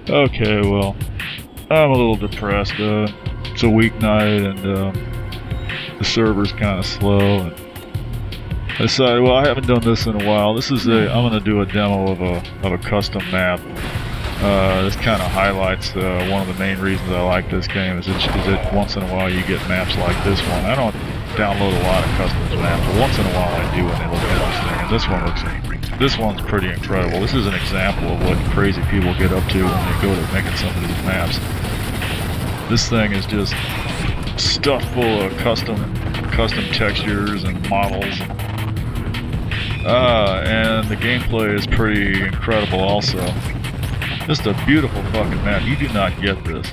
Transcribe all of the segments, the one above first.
Okay, well, I'm a little depressed. It's a weeknight and the server's kind of slow. And I decided, well, I haven't done this in a while. I'm gonna do a demo of a custom map. This kind of highlights one of the main reasons I like this game is that once in a while you get maps like this one. I don't download a lot of custom maps, but once in a while I do when they look interesting. And this one's pretty incredible. This is an example of what crazy people get up to when they go to making some of these maps. This thing is just stuffed full of custom textures and models. And the gameplay is pretty incredible also. Just a beautiful fucking map. You do not get this.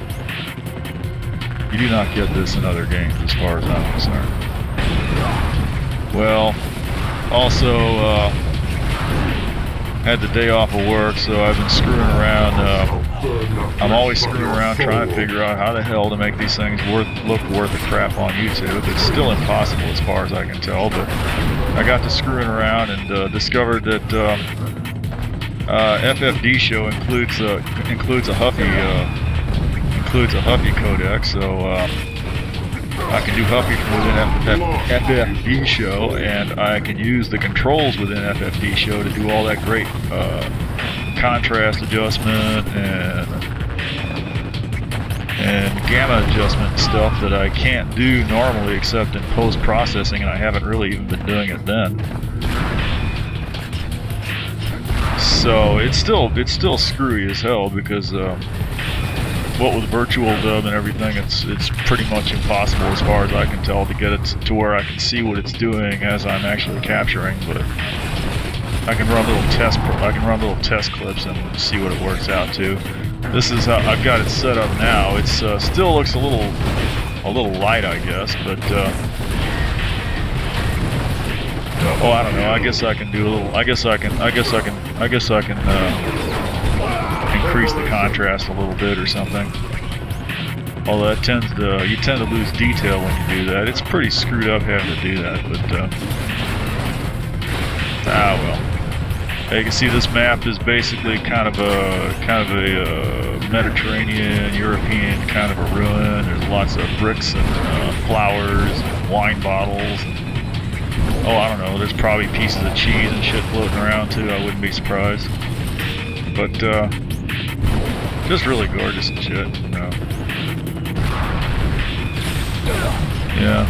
You do not get this in other games as far as I'm concerned. Well, also, had the day off of work, so I've been screwing around. I'm always screwing around trying to figure out how the hell to make these things look worth a crap on YouTube. It's still impossible as far as I can tell, but I got to screwing around and discovered that FFD show includes a Huffy codec, so I can do Huffy within FFD show, and I can use the controls within FFD show to do all that great contrast adjustment and gamma adjustment stuff that I can't do normally except in post-processing, and I haven't really even been doing it then. So it's still screwy as hell because what with virtual dub and everything, it's pretty much impossible as far as I can tell to get it to where I can see what it's doing as I'm actually capturing. But I can run little test clips and see what it works out to. This is how I've got it set up now. It's still looks a little light, I guess, but oh, I don't know. I guess I can do a little. I guess I can increase the contrast a little bit or something. Although you tend to lose detail when you do that. It's pretty screwed up having to do that, but well. You can see this map is basically kind of a Mediterranean, European kind of a ruin. There's lots of bricks and flowers and wine bottles. Oh, I don't know, there's probably pieces of cheese and shit floating around too, I wouldn't be surprised. But, just really gorgeous and shit, you know. Yeah.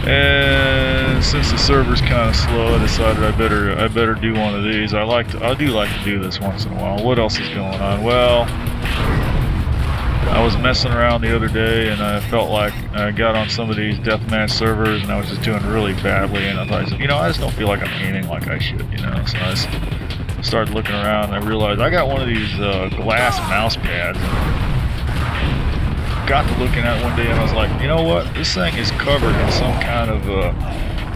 And since the server's kind of slow, I decided I better do one of these. I do like to do this once in a while. What else is going on? Well, I was messing around the other day and I felt like I got on some of these deathmatch servers and I was just doing really badly, and I thought, I just don't feel like I'm aiming like I should, you know. So I just started looking around and I realized I got one of these glass mouse pads. Got to looking at it one day and I was like, you know what? This thing is covered in some kind of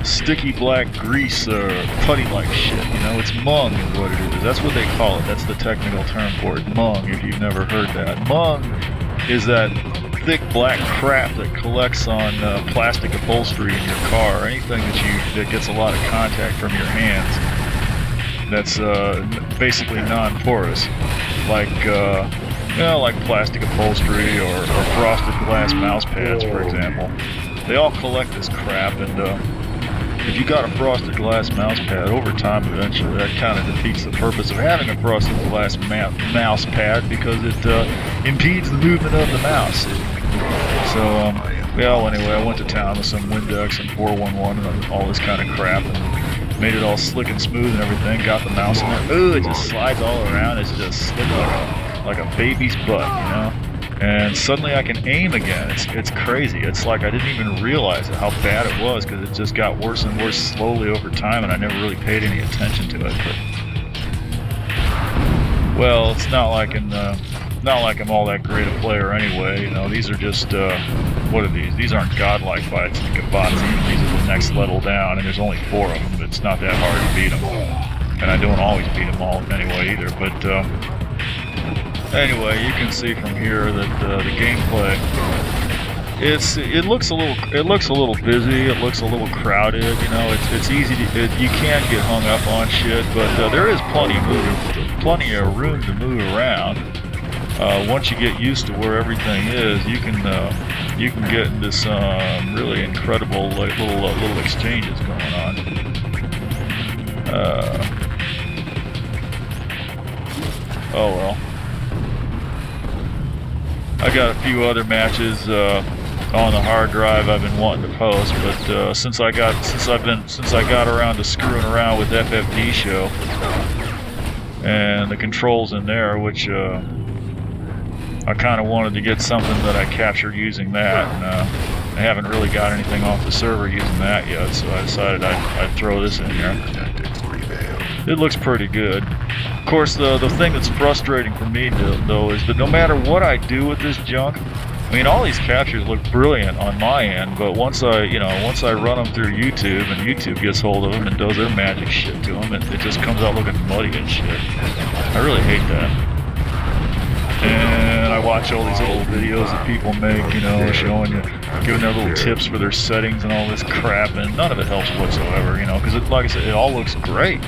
sticky black grease putty-like shit. You know, it's mung is what it is. That's what they call it. That's the technical term for it. Mung, if you've never heard that. Mung is that thick black crap that collects on plastic upholstery in your car, or anything that gets a lot of contact from your hands. That's basically non-porous, like plastic upholstery or frosted glass mouse pads, for example. They all collect this crap, and if you got a frosted glass mouse pad, over time eventually that kind of defeats the purpose of having a frosted glass mouse pad, because it impedes the movement of the mouse. So, well, anyway, I went to town with some Windex and 411 and all this kind of crap, and made it all slick and smooth and everything. Got the mouse in there. Ooh, it just slides all around. It's just slick like a baby's butt, you know? And suddenly I can aim again. It's crazy. It's like I didn't even realize how bad it was, because it just got worse and worse slowly over time, and I never really paid any attention to it. But, well, it's not like I'm all that great a player anyway. You know, these are just what are these? These aren't godlike bots. These are the next level down, and there's only 4 of them. It's not that hard to beat them, and I don't always beat them all anyway either. But anyway, you can see from here that the gameplay, it looks a little busy. It looks a little crowded. You know, it's easy to you can get hung up on shit, but there is plenty of movement plenty of room to move around. Once you get used to where everything is, you can get into some really incredible like little exchanges going on. Oh well. I got a few other matches on the hard drive I've been wanting to post, but since I got around to screwing around with FFD show and the controls in there, which I kind of wanted to get something that I captured using that, and I haven't really got anything off the server using that yet, so I decided I'd throw this in here. It looks pretty good. Of course, the thing that's frustrating for me though is that no matter what I do with this junk, I mean, all these captures look brilliant on my end, but once I run them through YouTube and YouTube gets hold of them and does their magic shit to them, it just comes out looking muddy and shit. I really hate that. And I watch all these little videos that people make, you know, showing you, giving their little tips for their settings and all this crap, and none of it helps whatsoever, you know, because like I said, it all looks great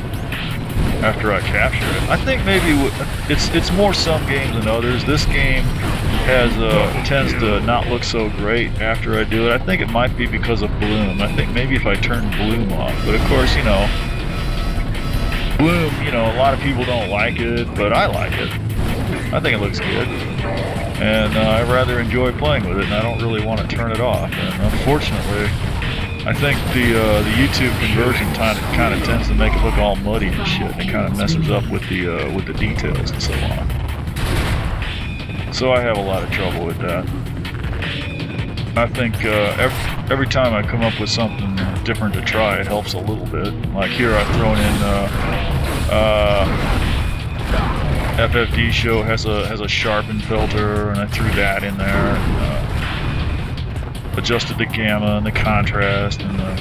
after I capture it. I think maybe it's more some games than others. This game tends to not look so great after I do it. I think it might be because of bloom. I think maybe if I turn bloom off, but of course, you know, bloom, you know, a lot of people don't like it, but I like it. I think it looks good, and I rather enjoy playing with it, and I don't really want to turn it off. And unfortunately, I think the YouTube conversion kind of tends to make it look all muddy and shit. It kind of messes up with the details and so on. So I have a lot of trouble with that. I think every time I come up with something different to try, it helps a little bit. Like here, I've thrown in FFD show has a sharpen filter, and I threw that in there. And, adjusted the gamma and the contrast and the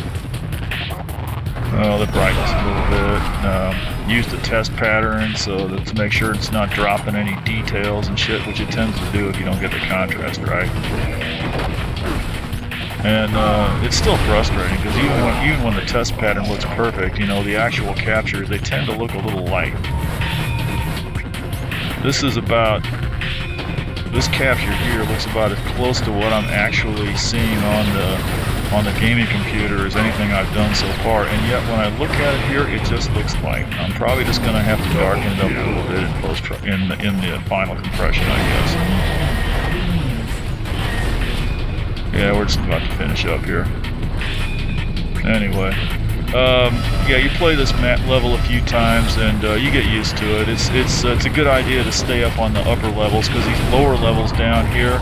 brightness a little bit. Used the test pattern to make sure it's not dropping any details and shit, which it tends to do if you don't get the contrast right. And it's still frustrating because even when the test pattern looks perfect, you know, the actual captures, they tend to look a little light. This capture here looks about as close to what I'm actually seeing on the gaming computer as anything I've done so far, and yet when I look at it here, it just looks light. I'm probably just going to have to darken it up a little bit in the final compression, I guess. Yeah, we're just about to finish up here. Anyway. Yeah, you play this map level a few times and you get used to it. It's a good idea to stay up on the upper levels because these lower levels down here,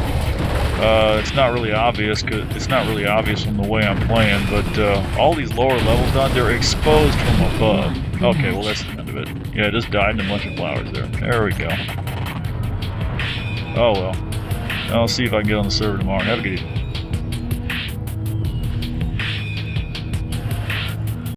it's not really obvious from the way I'm playing. But all these lower levels down, they're exposed from above. Okay, well that's the end of it. Yeah, it just died in a bunch of flowers there. There we go. Oh well. I'll see if I can get on the server tomorrow. Have a good evening.